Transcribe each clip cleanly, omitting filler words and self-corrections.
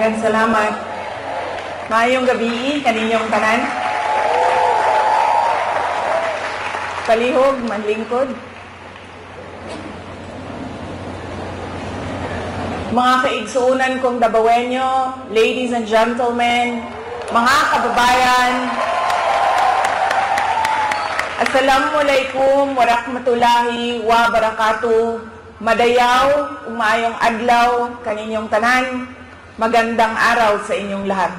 Daghang salamat. Maayong gabi kaninyong tanan. Palihog, manlingkod. Mga kaigsuunan kong Dabawenyo, ladies and gentlemen, mga kababayan, Assalamualaikum warahmatullahi wabarakatuh. Madayaw, umayong adlaw, kaninyong tanan, magandang araw sa inyong lahat.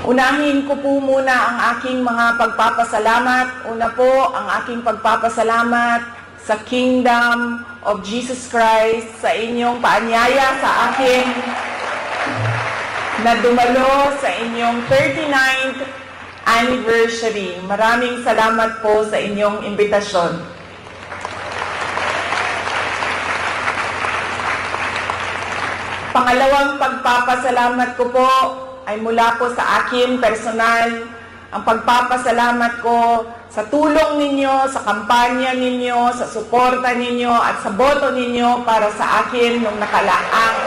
Unahin ko po muna ang aking mga pagpapasalamat. Una po, ang aking pagpapasalamat sa Kingdom of Jesus Christ, sa inyong paanyaya sa akin na dumalo sa inyong 39th anniversary. Maraming salamat po sa inyong imbitasyon. Pangalawang pagpapasalamat ko po ay mula po sa akin personal. Ang pagpapasalamat ko sa tulong ninyo, sa kampanya ninyo, sa suporta ninyo at sa boto ninyo para sa akin nung nakaraang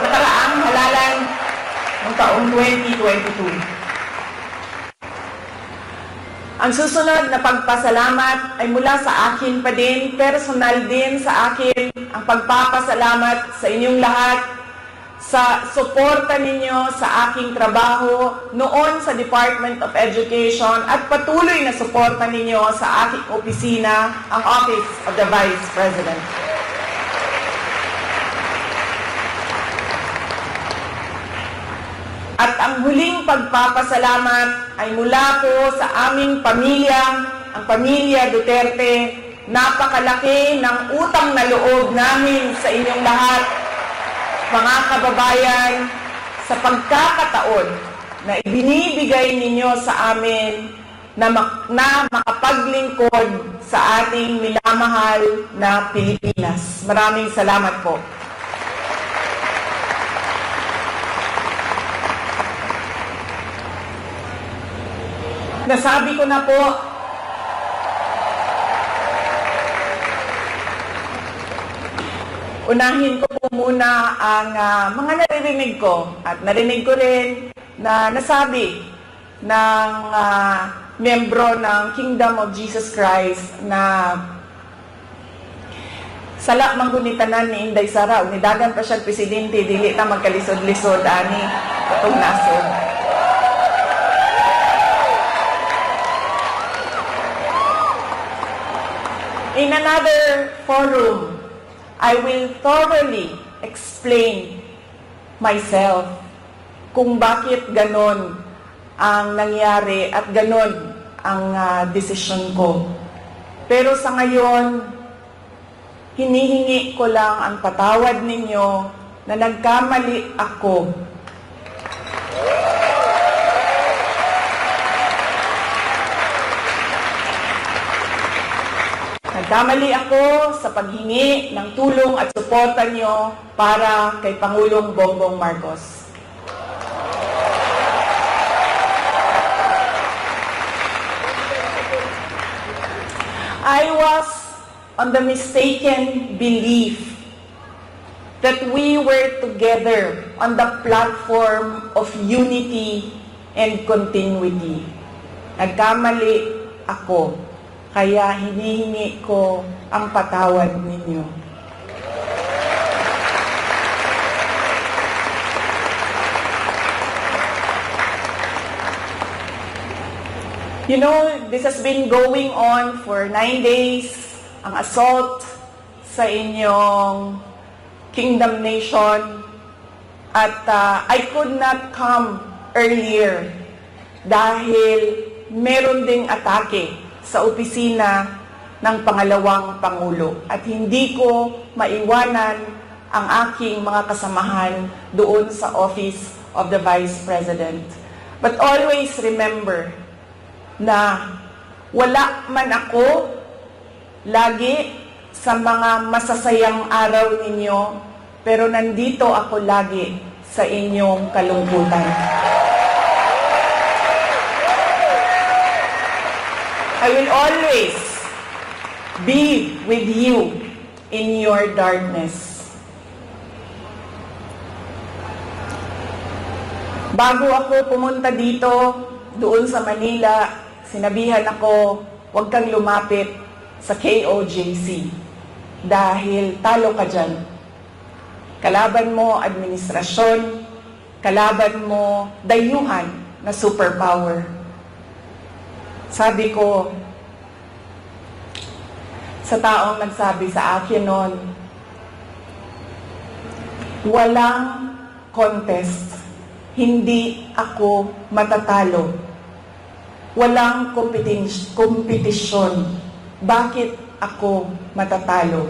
halalan ng taong 2022. Ang susunod na pagpasalamat ay mula sa akin pa din, personal din sa akin, ang pagpapasalamat sa inyong lahat sa suporta ninyo sa aking trabaho noon sa Department of Education at patuloy na suporta ninyo sa aking opisina, ang Office of the Vice President. At ang huling pagpapasalamat ay mula po sa aming pamilya, ang pamilya Duterte. Napakalaki ng utang na loob namin sa inyong lahat, mga kababayan, sa pagkakataon na ibinibigay ninyo sa amin na makapaglingkod sa ating minamahal na Pilipinas. Maraming salamat po. Nasabi ko na po, unahin ko po muna ang mga naririnig ko at narinig ko rin na nasabi ng membro ng Kingdom of Jesus Christ na sala manggunitanan ni Inday Sara, unidagan pa siya presidente, dili ta magkalisod-lisod ani itong nasod. In another forum, I will thoroughly explain myself kung bakit ganon ang nangyari at ganon ang desisyon ko. Pero sa ngayon, hinihingi ko lang ang patawad ninyo na nagkamali ako. Nagkamali ako sa paghingi ng tulong at suporta nyo para kay Pangulong Bongbong Marcos. I was on the mistaken belief that we were together on the platform of unity and continuity. Nagkamali ako. Kaya hinihingi ko ang patawad ninyo. You know, this has been going on for 9 days, ang assault sa inyong Kingdom Nation. At I could not come earlier dahil meron ding atake sa opisina ng pangalawang Pangulo. At hindi ko maiwanan ang aking mga kasamahan doon sa Office of the Vice President. But always remember na wala man ako lagi sa mga masasayang araw ninyo, pero nandito ako lagi sa inyong kalungkutan. I will always be with you in your darkness. Bago ako pumunta dito, doon sa Manila, sinabihan ako, huwag kang lumapit sa KOJC dahil talo ka dyan. Kalaban mo administrasyon, kalaban mo dayuhan na superpower. Sabi ko, sa taong nagsabi sa akin noon, walang contest, hindi ako matatalo. Walang kompetisyon, bakit ako matatalo?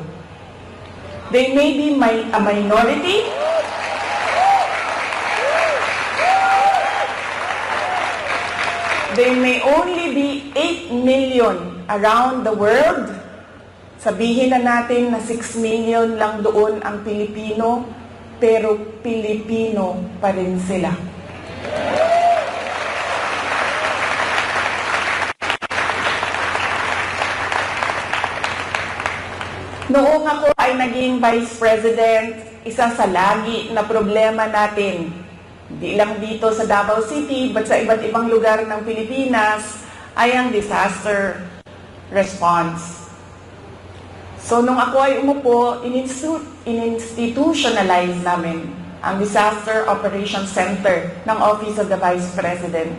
They may be a minority, they may only be 8 million around the world. Sabihin na natin na 6 million lang doon ang Pilipino, pero Pilipino pa rin sila. Noong ako ay naging Vice President, isa sa lagi na problema natin, hindi lang dito sa Davao City, but sa iba't ibang lugar ng Pilipinas, ay ang disaster response. So, nung ako ay umupo, in-institutionalize namin ang Disaster Operations Center ng Office of the Vice President.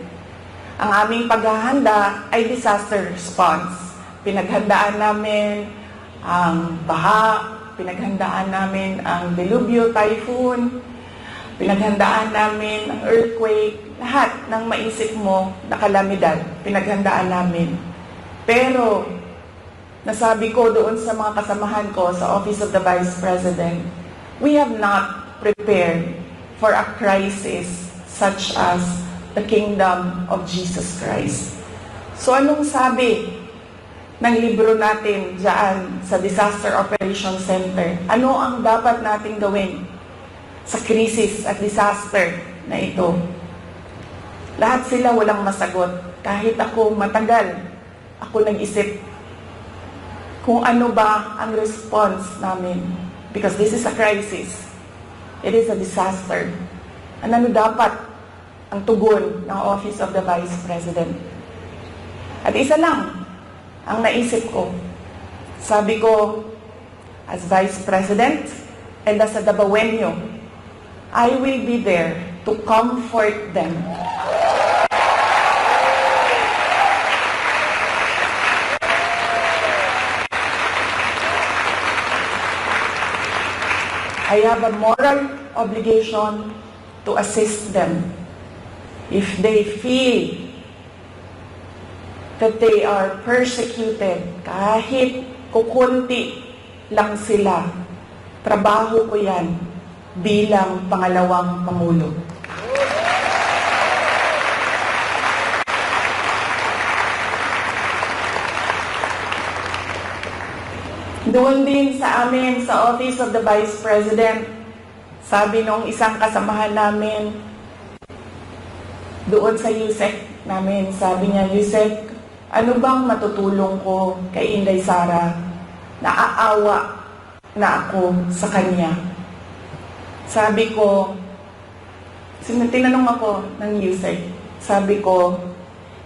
Ang aming paghahanda ay disaster response. Pinaghandaan namin ang baha, pinaghandaan namin ang delubyo, typhoon, pinaghandaan namin ang earthquake, lahat ng maisip mo na kalamidad, pinaghandaan namin. Pero, nasabi ko doon sa mga kasamahan ko sa Office of the Vice President, we have not prepared for a crisis such as the kingdom of Jesus Christ. So anong sabi ng libro natin dyan sa Disaster Operations Center? Ano ang dapat nating gawin sa krisis at disaster na ito? Lahat sila walang masagot. Kahit ako matagal, ako nag-isip kung ano ba ang response namin. Because this is a crisis. It is a disaster. Ano dapat ang tugon ng Office of the Vice President? At isa lang ang naisip ko. Sabi ko, as Vice President and as a Dabawenyo, I will be there to comfort them. I have a moral obligation to assist them if they feel that they are persecuted. Kahit kukunti lang sila, trabaho ko yan bilang pangalawang Pangulo. Doon din sa amin, sa Office of the Vice President, sabi nung isang kasamahan namin, doon sa USEC namin, sabi niya, USEC, ano bang matutulong ko kay Inday Sara? Naaawa na ako sa kanya. Sabi ko, tinanong ako ng USEC, sabi ko,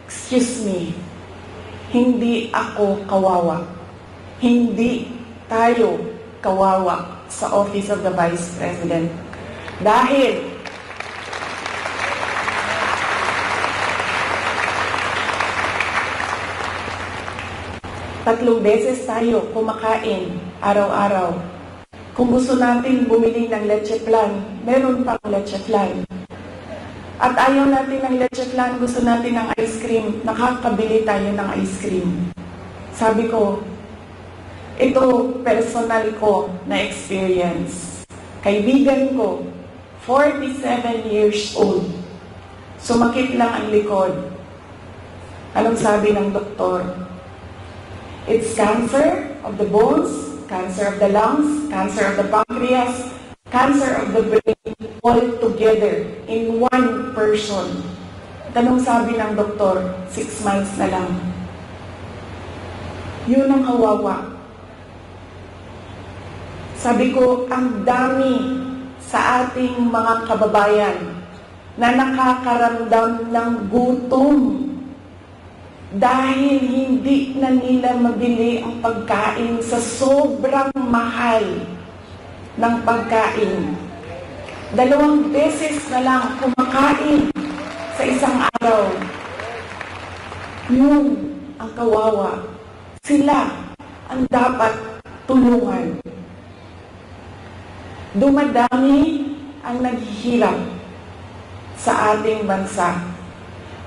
excuse me, hindi ako kawawa. Hindi tayo kawawa sa Office of the Vice President. Dahil tatlong beses tayo kumakain araw-araw. Kung gusto natin bumili ng leche flan, meron pang leche flan. At ayaw natin ng leche flan, gusto natin ng ice cream, nakakabili tayo ng ice cream. Sabi ko, ito, personal ko na experience. Kaibigan ko, 47 years old. Sumakit lang ang likod. Anong sabi ng doktor? It's cancer of the bones, cancer of the lungs, cancer of the pancreas, cancer of the brain, all together in one person. Anong sabi ng doktor? 6 months na lang. Yun ang kawawa. Sabi ko, ang dami sa ating mga kababayan na nakakaramdam ng gutom dahil hindi na nila mabili ang pagkain sa sobrang mahal ng pagkain. 2 beses na lang kumakain sa isang araw. Yun ang kawawa. Sila ang dapat tulungan. Dumadami ang naghihirap sa ating bansa.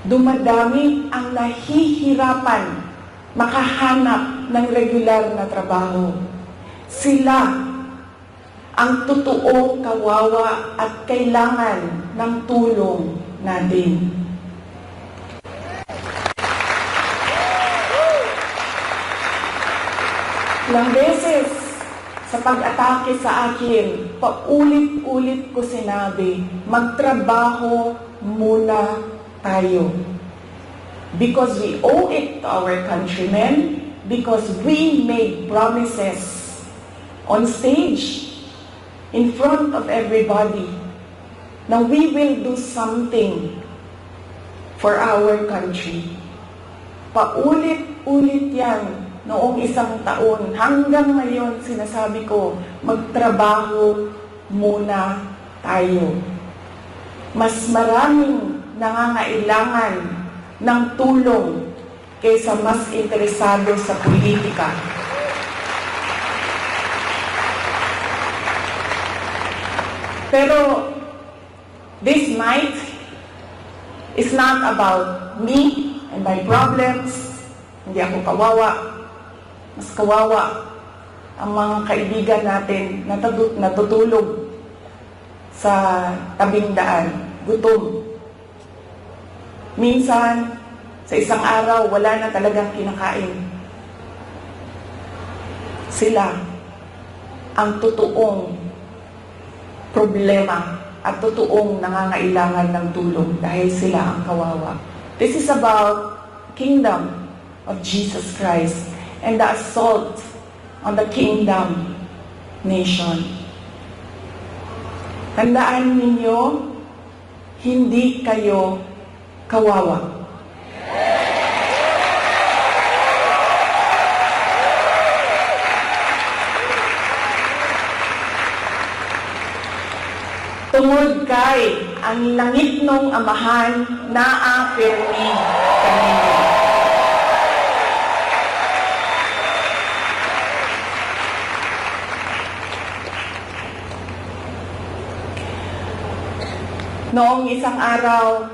Dumadami ang nahihirapan makahanap ng regular na trabaho. Sila ang totoong kawawa at kailangan ng tulong natin. Ilang beses sa pag-atake sa akin, paulit-ulit ko sinabi, magtrabaho muna tayo. Because we owe it to our countrymen, because we made promises on stage, in front of everybody, na we will do something for our country. Paulit-ulit yan. Noong isang taon, hanggang ngayon, sinasabi ko, magtrabaho muna tayo. Mas maraming nangangailangan ng tulong kaysa mas interesado sa politika. Pero this night is not about me and my problems. Hindi ako kawawa. Mas kawawa ang mga kaibigan natin na natutulog sa tabing daan, gutom. Minsan, sa isang araw, wala na talagang kinakain. Sila ang totoong problema at totoong nangangailangan ng tulong dahil sila ang kawawa. This is about kingdom of Jesus Christ and the assault on the kingdom nation. Tandaan ninyo, hindi kayo kawawa. Tungod kay ang langit nung amahan na apirmi kanino. Noong isang araw,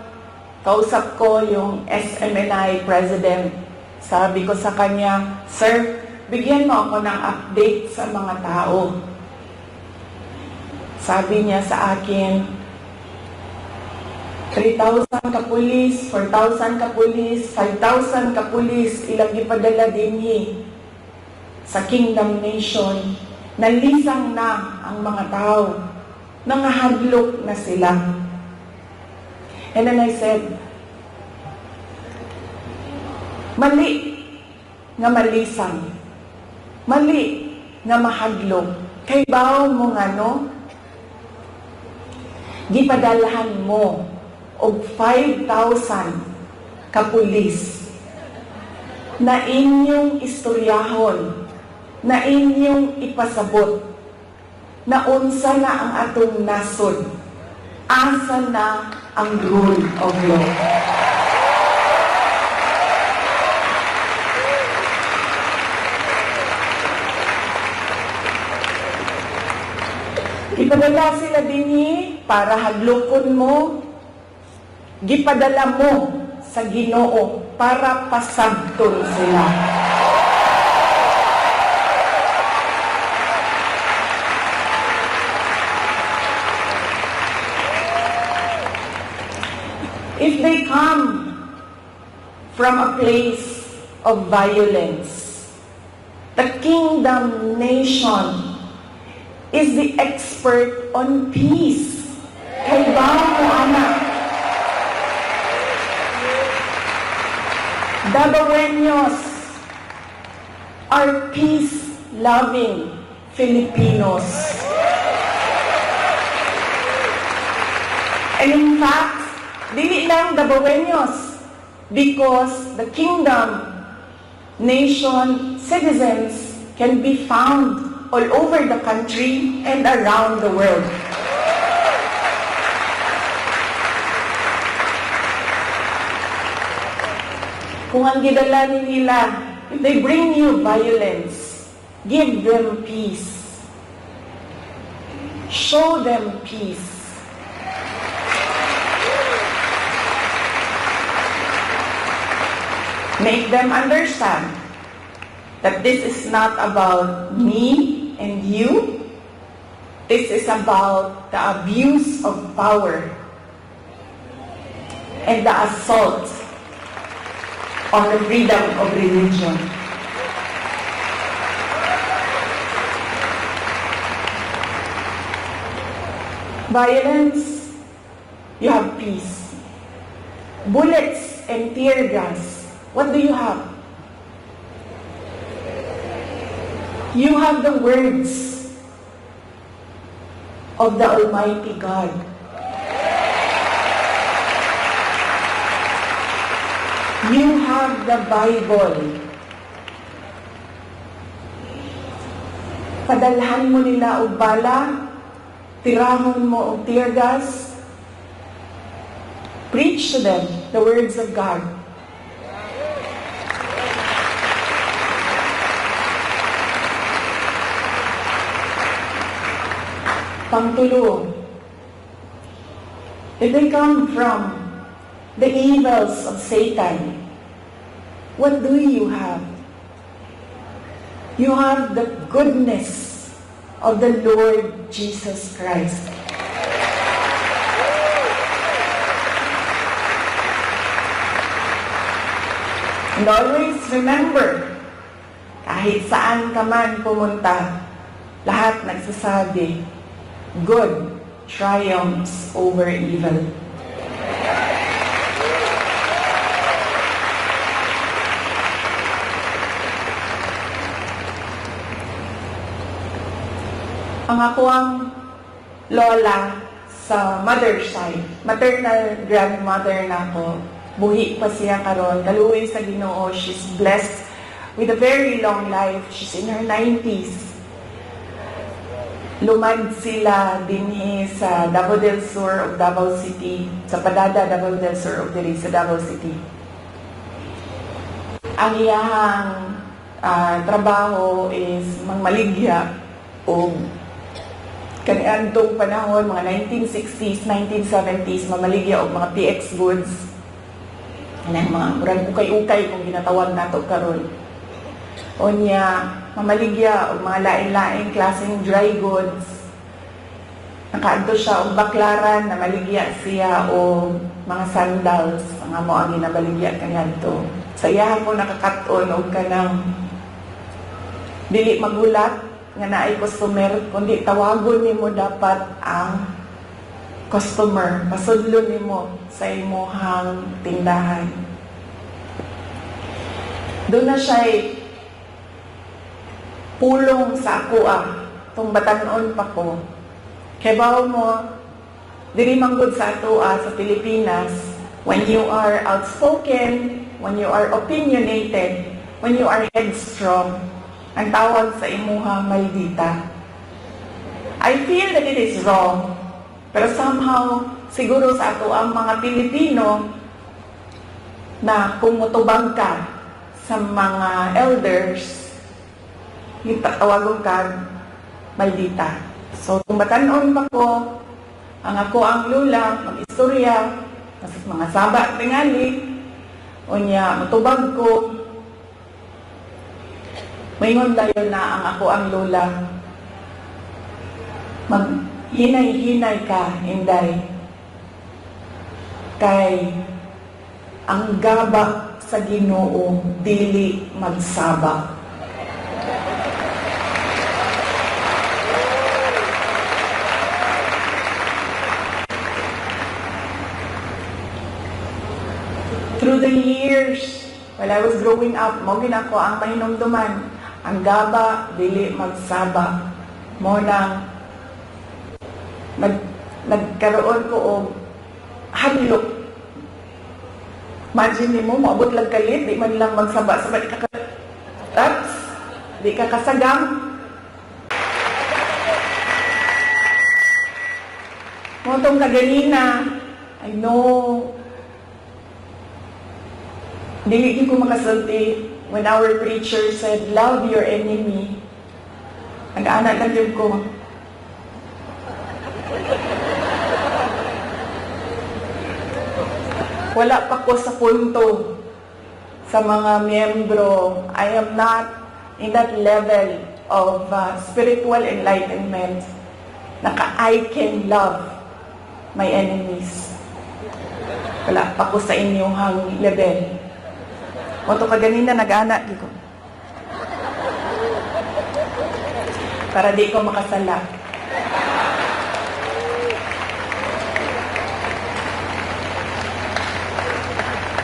kausap ko yung SMNI President. Sabi ko sa kanya, Sir, bigyan mo ako ng update sa mga tao. Sabi niya sa akin, 3,000 kapulis, 4,000 kapulis, 5,000 kapulis, ilang ipadala din sa Kingdom Nation. Nalisang na ang mga tao. Nangahadlok na sila. And then I said, mali nga malisang, mali nga mahadlok. Kay bawo mo nga no, gipadalahan mo og 5,000 kapulis na inyong istoryahon, na inyong ipasabot, na unsa na ang atong nasod, asa na ang rule of law. Ipadala sila dinhi para hadlokon mo, gipadala mo sa Ginoo para pasabton sila. If they come from a place of violence, the Kingdom Nation is the expert on peace. Kay mo, anak. Dabaweños are peace-loving, Filipinos. And in fact, dili lang Dabaweños, because the kingdom nation citizens can be found all over the country and around the world. Kung ang gidala nila, if they bring you violence, give them peace. Show them peace. Make them understand that this is not about me and you. This is about the abuse of power and the assault on the freedom of religion. Violence, you have peace. Bullets and tear gas, what do you have? You have the words of the Almighty God. You have the Bible. Padalhan mo nila og bala, tirahon mo og tear gas. Preach to them the words of God. Pangtulo, if they come from the evils of Satan, what do you have? You have the goodness of the Lord Jesus Christ. And always remember, kahit saan ka man pumunta, lahat nagsasabi, good triumphs over evil. Ang ako ang lola sa mother side, maternal grandmother na ako, buhi pa siya karon, kaluoy sa Ginoo. She's blessed with a very long life. She's in her 90s. Lumad sila dinhi sa Davao del Sur of Davao City, sa Padada, Davao del Sur of diri sa Davao City. Ang iyahang trabaho is mangmaligya o kaniadtong panahon, mga 1960s, 1970s, mamaligya o mga PX goods. Yan mga murag ukay-ukay kung ginatawag nato karon. O niya, mamaligya o mga lain-laing klaseng dry goods. Nakaadto siya o baklaran, namaligya siya o mga sandals, mga mo ang ginabaligya kaniadto. Sa iyahan mo nakakaton o kanang dili magulat nga naay customer, kundi tawagon nimo dapat ang customer, pasudlon nimo sa imong tindahan. Doon na siya pulong sa ako itong batanon pa ko. Kaya bawo mo, diri manggod sa ato sa Pilipinas, when you are outspoken, when you are opinionated, when you are headstrong, ang tawag sa imuha maldita. I feel that it is wrong, pero somehow, siguro sa ato ang mga Pilipino na kung mutubag ka sa mga elders, yung tawagon ka maldita. So, kung batanon pa ko, ang ako ang lula, mag-istorya, mga saba tingali, o niya, mutubag ko, mayroon dayon na ang ako ang lola. Maghinay-hinay ka, Inday. Kay ang gaba sa Ginoo dili magsaba. Through the years, while I was growing up, mo ginako ang mahinumduman. Ang gaba, dili magsaba. mo nang nagkaroon ko og hadlok. Imagine mo, maabot lang kalit, di man lang magsaba-saba, di ka raps, di ka kasagam. Motong kaganina, I know, dili ko makasulti when our preacher said, love your enemy. Nag-anak lang yun ko. Wala pa ko sa punto sa mga miyembro. I am not in that level of spiritual enlightenment na I can love my enemies. Wala pa ko sa inyong level. Moto kaganina nag-anak ko. Para di ko makasala.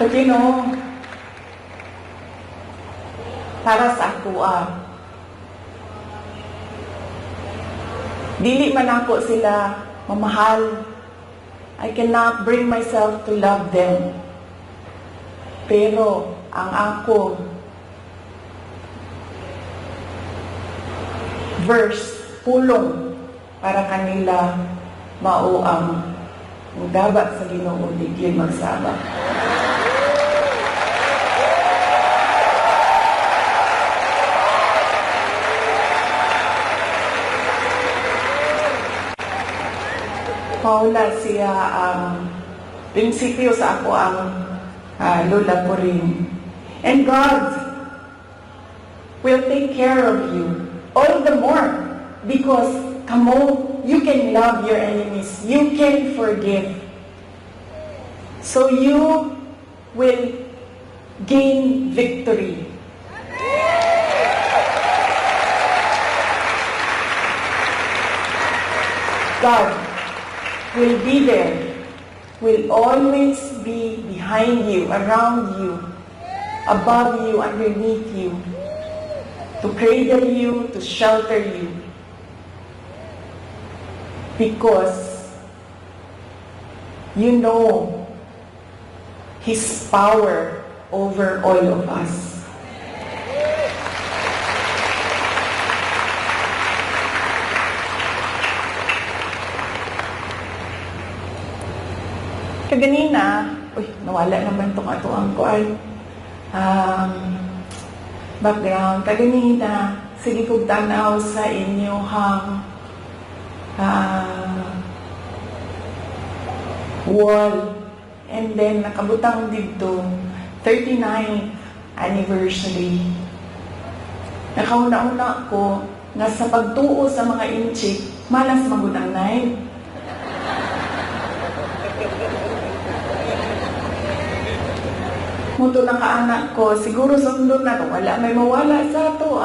But you know, para sa ako, dili man ako sila mamahal. I cannot bring myself to love them. Pero, ang ako, verse, pulong para kanila mao ang mudabat sa Ginoo, di magsaba. Paula siya ang prinsipyo sa ako ang lola ko rin. And God will take care of you all the more because you can love your enemies. You can forgive. So you will gain victory. God will be there, will always be behind you, around you, above you, underneath you, to cradle you, to shelter you. Because you know His power over all of us. Kaganina, nawala naman itong ang kuan. Background. Kaganina, sige kong tanaw sa inyong wall. And then, nakabutang dito, 39th anniversary. Nakauna-una ko na sa pagtuo sa mga inchik, malas magunang 9. Muto na kaanak ko, siguro sundon na to. Wala may mawala sa to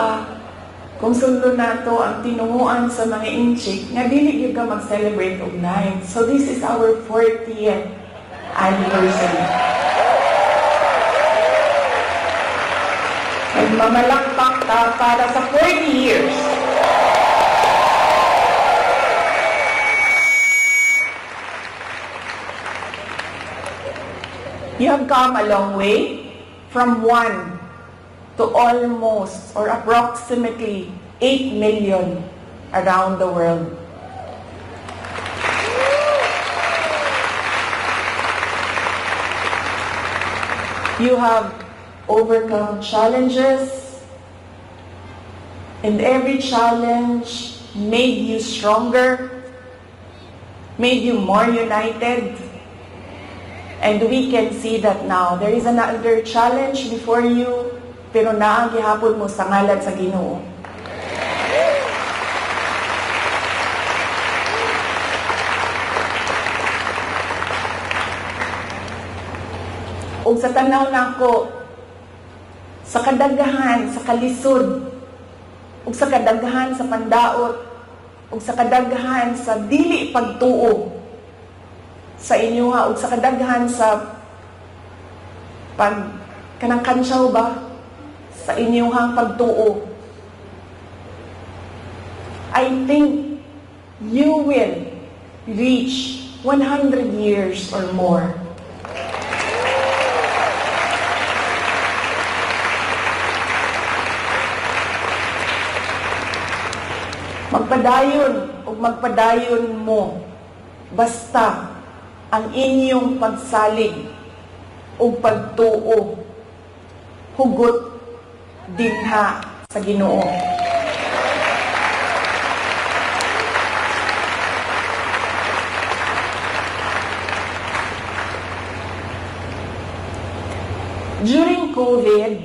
Kung sundon na to ang tinunguan sa mga inchik, nga dili gyud ka mag-celebrate og 9. So this is our 40th anniversary. Nagmamalakpak ka para sa 40 years. You have come a long way from 1 to almost or approximately 8 million around the world. You have overcome challenges, and every challenge made you stronger, made you more united. And we can see that now. There is another challenge before you, pero naang gihapon mo sa ngalan sa Ginoo. O sa tanaw nako, sa kadaghahan, sa kalisod, o sa kadaghahan sa pandaot, o sa kadaghahan sa dili pagtuo, sa inyo o sa kadaghan sa kanang kansyaw ba sa inyong pagtuo. I think you will reach 100 years or more. Magpadayon o magpadayon mo basta ang inyong pagsalig o pagtuo hugot dinha sa Ginoo. During COVID,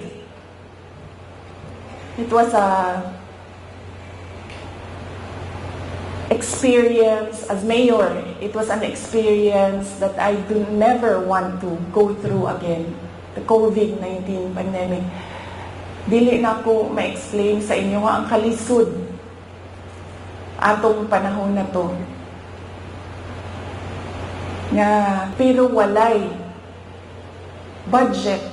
it was a experience as mayor. It was an experience that I do never want to go through again. The COVID-19 pandemic. Dili na ko ma-explain sa inyo nga ang kalisod atong panahon na to. Pero walay budget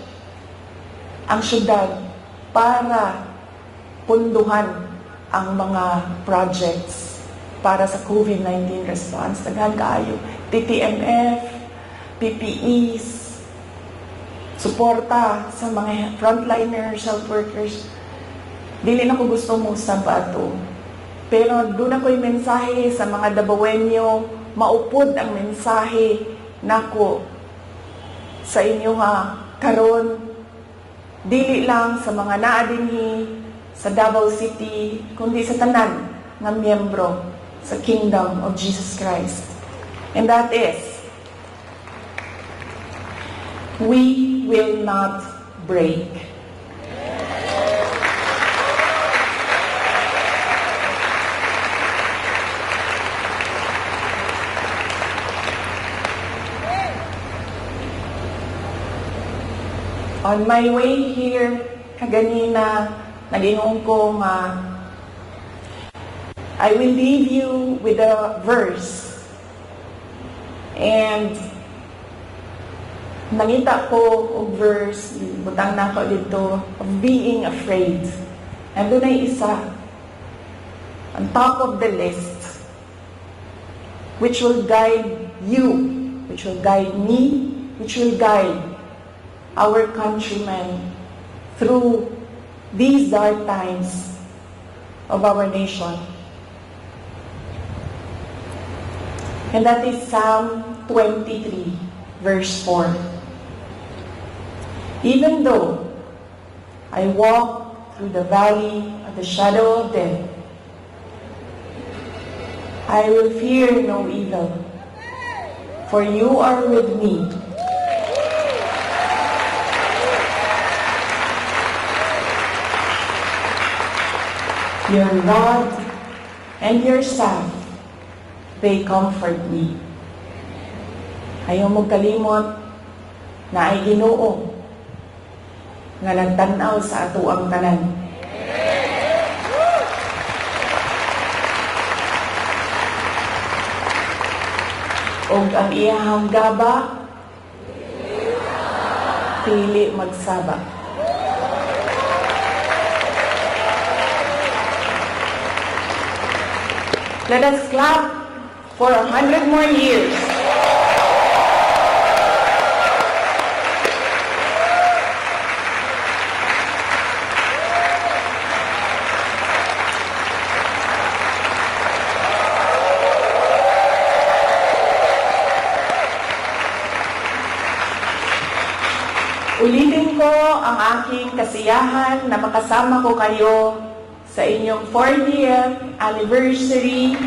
ang syudad para punduhan ang mga projects para sa COVID-19 response. Daghan kaayo, TTMF, PPEs, suporta sa mga frontliners, health workers. Dili na ko gusto mo sa bato. Pero doon ako'y mensahe sa mga Dabawenyo, maupod ang mensahe nako sa inyo karon. Dili lang sa mga naa dinhi sa Davao City, kundi sa tanan nga miyembro sa Kingdom of Jesus Christ. And that is, we will not break. On my way here, kaganina, nag-ingon ko I will leave you with a verse. And nangita ko og verse, butang na ko dito, of being afraid. And doon ay isa, on top of the list, which will guide you, which will guide me, which will guide our countrymen through these dark times of our nation. And that is Psalm 23, verse 4. Even though I walk through the valley of the shadow of death, I will fear no evil, for you are with me. Your rod and your staff, they comfort me. Ayaw mo kalimot na ay Ginoo nga nagtanaw sa ato ang tanan. Og ang iyahang gaba, pili magsaba. Let us clap for 100 more years. Ulitin ko ang aking kasiyahan na makasama ko kayo sa inyong 40th anniversary.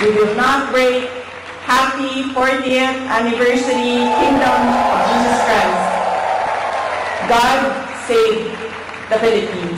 We will not break. Happy 40th anniversary, Kingdom of Jesus Christ. God save the Philippines.